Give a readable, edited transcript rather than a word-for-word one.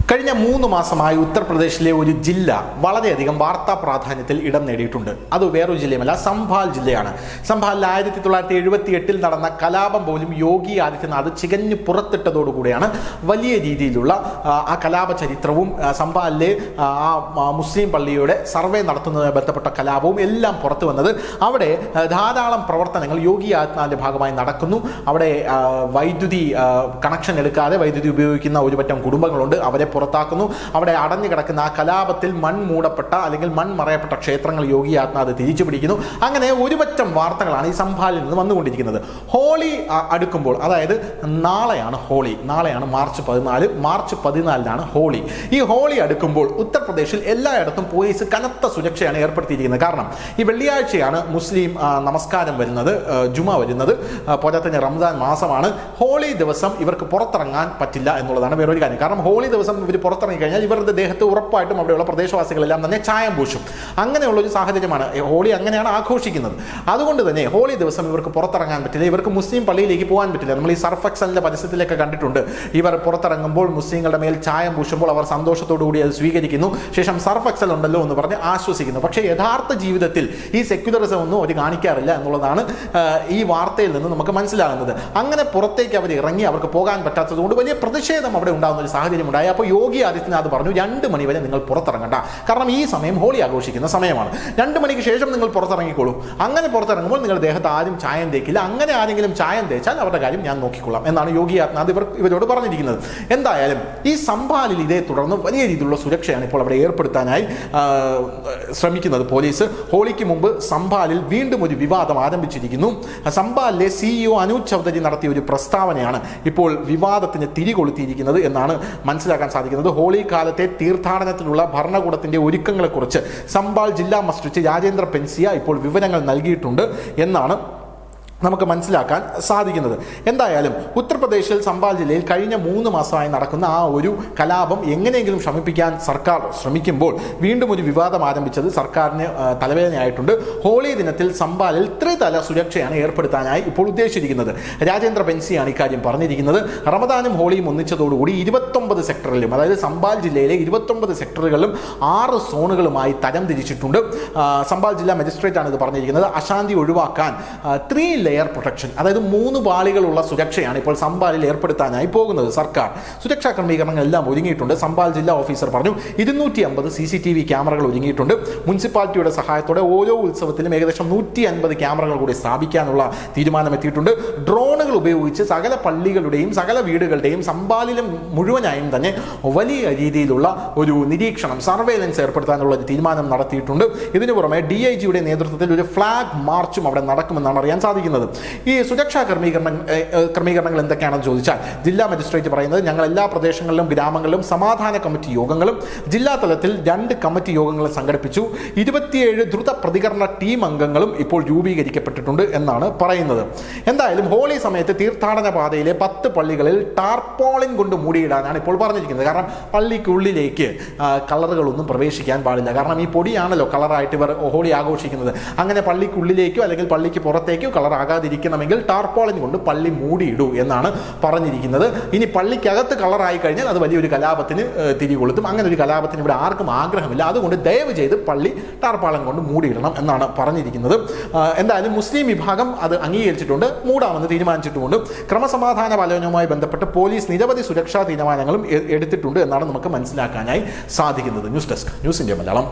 കഴിഞ്ഞ 3 മാസമായി ഉത്തർപ്രദേശിലെ ഒരു ജില്ല വളരെയധികം വാർത്താ പ്രാധാന്യത്തിൽ ഇടം നേടിയിട്ടുണ്ട്. അത് വേറൊരു ജില്ലയുമല്ല, സംഭാൽ ജില്ലയാണ്. സംഭാലിൽ 1978 നടന്ന കലാപം പോലും യോഗി ആദിത്യനാഥ് ചികഞ്ഞു പുറത്തിട്ടതോടുകൂടിയാണ് വലിയ രീതിയിലുള്ള ആ കലാപ ചരിത്രവും സംഭാലിലെ ആ മുസ്ലിം പള്ളിയുടെ സർവേ നടത്തുന്നതുമായി ബന്ധപ്പെട്ട കലാപവും എല്ലാം പുറത്തു വന്നത്. അവിടെ ധാരാളം പ്രവർത്തനങ്ങൾ യോഗി ആദിത്യനാഥിന്റെ ഭാഗമായി നടക്കുന്നു. അവിടെ വൈദ്യുതി കണക്ഷൻ എടുക്കാതെ വൈദ്യുതി ഉപയോഗിക്കുന്ന ഒരു പറ്റം കുടുംബങ്ങളുണ്ട്, അവരെ പുറത്താക്കുന്നു. അവിടെ അടഞ്ഞു കിടക്കുന്ന ആ കലാപത്തിൽ മൺമൂടപ്പെട്ട അല്ലെങ്കിൽ മൺമറയപ്പെട്ട ക്ഷേത്രങ്ങൾ യോഗി ആദിത്യനാഥ് തിരിച്ചു പിടിക്കുന്നു. അങ്ങനെ ഒരുപറ്റം വാർത്തകളാണ് ഈ സംഭാലിൽ നിന്ന് വന്നുകൊണ്ടിരിക്കുന്നത്. ഹോളി അടുക്കുമ്പോൾ, അതായത് നാളെയാണ് ഹോളി, നാളെയാണ് മാർച്ച് 14, മാർച്ച് 14 ഹോളി. ഈ ഹോളി അടുക്കുമ്പോൾ ഉത്തർപ്രദേശിൽ എല്ലായിടത്തും പോലീസ് കനത്ത സുരക്ഷയാണ് ഏർപ്പെടുത്തിയിരിക്കുന്നത്. കാരണം ഈ വെള്ളിയാഴ്ചയാണ് മുസ്ലിം നമസ്കാരം വരുന്നത്, ജുമ വരുന്നത്, പോരാത്തതിന് റംസാൻ മാസമാണ്. ഹോളി ദിവസം ഇവർക്ക് പുറത്തിറങ്ങാൻ പറ്റില്ല എന്നുള്ളതാണ് വേറൊരു കാര്യം. കാരണം ഹോളി ദിവസം ഇവർ പുറത്തിറങ്ങി കഴിഞ്ഞാൽ ഇവരുടെ ദേഹത്ത് ഉറപ്പായിട്ടും അവിടെയുള്ള പ്രദേശവാസികളെല്ലാം തന്നെ ചായം പൂശും. അങ്ങനെയുള്ളൊരു സാഹചര്യമാണ്. ഹോളി അങ്ങനെയാണ് ആഘോഷിക്കുന്നത്. അതുകൊണ്ട് തന്നെ ഹോളി ദിവസം ഇവർക്ക് പുറത്തിറങ്ങാൻ പറ്റില്ല, ഇവർക്ക് മുസ്ലിം പള്ളിയിലേക്ക് പോകാൻ പറ്റില്ല. നമ്മൾ ഈ സർഫ് എക്സലിന്റെ പരസ്യത്തിലൊക്കെ കണ്ടിട്ടുണ്ട്, ഇവർ പുറത്തിറങ്ങുമ്പോൾ മുസ്ലിങ്ങളുടെ മേൽ ചായം പൂശുമ്പോൾ അവർ സന്തോഷത്തോടു കൂടി അത് സ്വീകരിക്കുന്നു, ശേഷം സർഫ് എക്സൽ ഉണ്ടല്ലോ എന്ന് പറഞ്ഞ് ആശ്വസിക്കുന്നു. പക്ഷേ യഥാർത്ഥ ജീവിതത്തിൽ ഈ സെക്യുലറിസം ഒന്നും അവർ കാണിക്കാറില്ല എന്നുള്ളതാണ് ഈ വാർത്തയിൽ നിന്ന് നമുക്ക് മനസ്സിലാകുന്നത്. അങ്ങനെ പുറത്തേക്ക് അവർ ഇറങ്ങി അവർക്ക് പോകാൻ പറ്റാത്തതുകൊണ്ട് വലിയ പ്രതിഷേധം അവിടെ ഉണ്ടാകുന്ന ഒരു സാഹചര്യം ഉണ്ടായി. അപ്പോൾ യോഗി ആദിത്യനാഥ് പറഞ്ഞു, 2 മണി വരെ നിങ്ങൾ പുറത്തിറങ്ങണ്ട, കാരണം ഈ സമയം ഹോളി ആഘോഷിക്കുന്ന സമയമാണ്. 2 മണിക്ക് ശേഷം നിങ്ങൾ പുറത്തിറങ്ങിക്കോളൂ. അങ്ങനെ പുറത്തിറങ്ങുമ്പോൾ നിങ്ങൾ ദേഹത്ത് ആരും ചായം തേക്കില്ല, അങ്ങനെ ആരെങ്കിലും ചായം തേച്ചാൽ അവരുടെ കാര്യം ഞാൻ നോക്കിക്കൊള്ളാം എന്നാണ് യോഗി ആദിത്യനാഥ് ഇവരോട് പറഞ്ഞിരിക്കുന്നത്. എന്തായാലും ഈ സംഭാലിൽ ഇതേ തുടർന്ന് വലിയ രീതിയിലുള്ള സുരക്ഷയാണ് ഇപ്പോൾ അവിടെ ഏർപ്പെടുത്താനായി ശ്രമിക്കുന്നത് പോലീസ്. ഹോളിക്ക് മുമ്പ് സംഭാലിൽ വീണ്ടും ഒരു വിവാദം ആരംഭിച്ചിരിക്കുന്നു. സംഭാലിലെ CEO അനൂജ് ചൗധരി നടത്തിയ ഒരു പ്രസ്താവനയാണ് ഇപ്പോൾ വിവാദത്തിന് തിരികൊളുത്തിയിരിക്കുന്നത് എന്നാണ് മനസ്സിലാക്കാൻ സാധിക്കുന്നത്. ഹോളി കാലത്തെ തീർത്ഥാടനത്തിനുള്ള ഭരണകൂടത്തിന്റെ ഒരുക്കങ്ങളെക്കുറിച്ച് സംഭാൽ ജില്ലാ മജിസ്ട്രേറ്റ് രാജേന്ദ്ര പെൻസിയ ഇപ്പോൾ വിവരങ്ങൾ നൽകിയിട്ടുണ്ട് എന്നാണ് നമുക്ക് മനസ്സിലാക്കാൻ സാധിക്കുന്നത്. എന്തായാലും ഉത്തർപ്രദേശിൽ സംഭാൽ ജില്ലയിൽ കഴിഞ്ഞ 3 മാസമായി നടക്കുന്ന ആ ഒരു കലാപം എങ്ങനെയെങ്കിലും ശമിപ്പിക്കാൻ സർക്കാർ ശ്രമിക്കുമ്പോൾ വീണ്ടും ഒരു വിവാദം ആരംഭിച്ചത് സർക്കാരിന് തലവേദനയായിട്ടുണ്ട്. ഹോളി ദിനത്തിൽ സംഭാലിൽ ത്രിതല സുരക്ഷയാണ് ഏർപ്പെടുത്താനായി ഇപ്പോൾ ഉദ്ദേശിച്ചിരിക്കുന്നത്. രാജേന്ദ്ര പെൻസിയാണ് ഇക്കാര്യം പറഞ്ഞിരിക്കുന്നത്. റമദാനും ഹോളിയും ഒന്നിച്ചതോടുകൂടി 29 സെക്ടറിലും, അതായത് സംഭാൽ ജില്ലയിലെ 29 സെക്ടറുകളിലും 6 സോണുകളുമായി തരംതിരിച്ചിട്ടുണ്ട്. സംഭാൽ ജില്ലാ മജിസ്ട്രേറ്റ് ആണ് ഇത് പറഞ്ഞിരിക്കുന്നത്. അശാന്തി ഒഴിവാക്കാൻ 3 ലെയർ പ്രൊട്ടക്ഷൻ, അതായത് 3 പാളികളുള്ള സുരക്ഷയാണ് ഇപ്പോൾ സംഭാലിൽ ഏർപ്പെടുത്താനായി പോകുന്നത് സർക്കാർ. സുരക്ഷാ ക്രമീകരണങ്ങൾ എല്ലാം ഒരുങ്ങിയിട്ടുണ്ട്. സംഭാൽ ജില്ലാ ഓഫീസർ പറഞ്ഞു 250 CCTV ക്യാമറകൾ ഒരുങ്ങിയിട്ടുണ്ട്. മുനിസിപ്പാലിറ്റിയുടെ സഹായത്തോടെ ഓരോ ഉത്സവത്തിലും ഏകദേശം 150 ക്യാമറകൾ കൂടി സ്ഥാപിക്കാനുള്ള തീരുമാനമെത്തിയിട്ടുണ്ട്. ഡ്രോണുകൾ ഉപയോഗിച്ച് സകല പള്ളികളുടെയും സകല വീടുകളുടെയും സംഭാലിലും മുഴുവനായും തന്നെ വലിയ രീതിയിലുള്ള ഒരു നിരീക്ഷണം, സർവേലൻസ് ഏർപ്പെടുത്താനുള്ള ഒരു തീരുമാനം നടത്തിയിട്ടുണ്ട്. ഇതിനു പുറമെ DIGയുടെ നേതൃത്വത്തിൽ ഒരു ഫ്ലാഗ് മാർച്ചും അവിടെ നടക്കുമെന്നാണ് അറിയാൻ സാധിക്കുന്നത്. ഈ സുരക്ഷാ ക്രമീകരണങ്ങൾ എന്തൊക്കെയാണെന്ന് ചോദിച്ചാൽ ജില്ലാ മജിസ്ട്രേറ്റ് പറയുന്നത്, ഞങ്ങൾ എല്ലാ പ്രദേശങ്ങളിലും ഗ്രാമങ്ങളിലും സമാധാന കമ്മിറ്റി യോഗങ്ങളും ജില്ലാ തലത്തിൽ 2 കമ്മിറ്റി യോഗങ്ങൾ സംഘടിപ്പിച്ചു. 27 ദ്രുത പ്രതികരണ ടീം അംഗങ്ങളും ഇപ്പോൾ രൂപീകരിക്കപ്പെട്ടിട്ടുണ്ട് എന്നാണ് പറയുന്നത്. എന്തായാലും ഹോളി സമയത്ത് തീർത്ഥാടന പാതയിലെ 10 പള്ളികളിൽ ടാർപോളിൻ കൊണ്ട് മൂടിയിടാനാണ് ഇപ്പോൾ പറഞ്ഞിരിക്കുന്നത്. കാരണം പള്ളിക്കുള്ളിലേക്ക് കളറുകളൊന്നും പ്രവേശിക്കാൻ പാടില്ല. കാരണം ഈ പൊടിയാണല്ലോ കളറായിട്ട് ഇവർ ഹോളി ആഘോഷിക്കുന്നത്. അങ്ങനെ പള്ളിക്കുള്ളിലേക്കോ അല്ലെങ്കിൽ പള്ളിക്ക് പുറത്തേക്കോ കളർ ആകാതിരിക്കണമെങ്കിൽ ടാർപോളിൻ കൊണ്ട് പള്ളി മൂടിയിടൂ എന്നാണ് പറഞ്ഞിരിക്കുന്നത്. ഇനി പള്ളിക്കകത്ത് കളറായി കഴിഞ്ഞാൽ അത് വലിയൊരു കലാപത്തിന് തിരികൊളുത്തും. അങ്ങനെ ഒരു കലാപത്തിന് ഇവിടെ ആർക്കും ആഗ്രഹമില്ല. അതുകൊണ്ട് ദയവ് ചെയ്ത് പള്ളി ടാർപാളം കൊണ്ട് മൂടിയിടണം എന്നാണ് പറഞ്ഞിരിക്കുന്നത്. എന്തായാലും മുസ്ലിം വിഭാഗം അത് അംഗീകരിച്ചിട്ടുണ്ട്, മൂടാമെന്ന് തീരുമാനിച്ചിട്ടുമുണ്ട്. ക്രമസമാധാന പാലനവുമായി ബന്ധപ്പെട്ട് പോലീസ് നിരവധി സുരക്ഷാ തീരുമാനങ്ങളും എടുത്തിട്ടുണ്ട് എന്നാണ് നമുക്ക് മനസ്സിലാക്കാനായി സാധിക്കുന്നത്. News desk, news India Malayalam.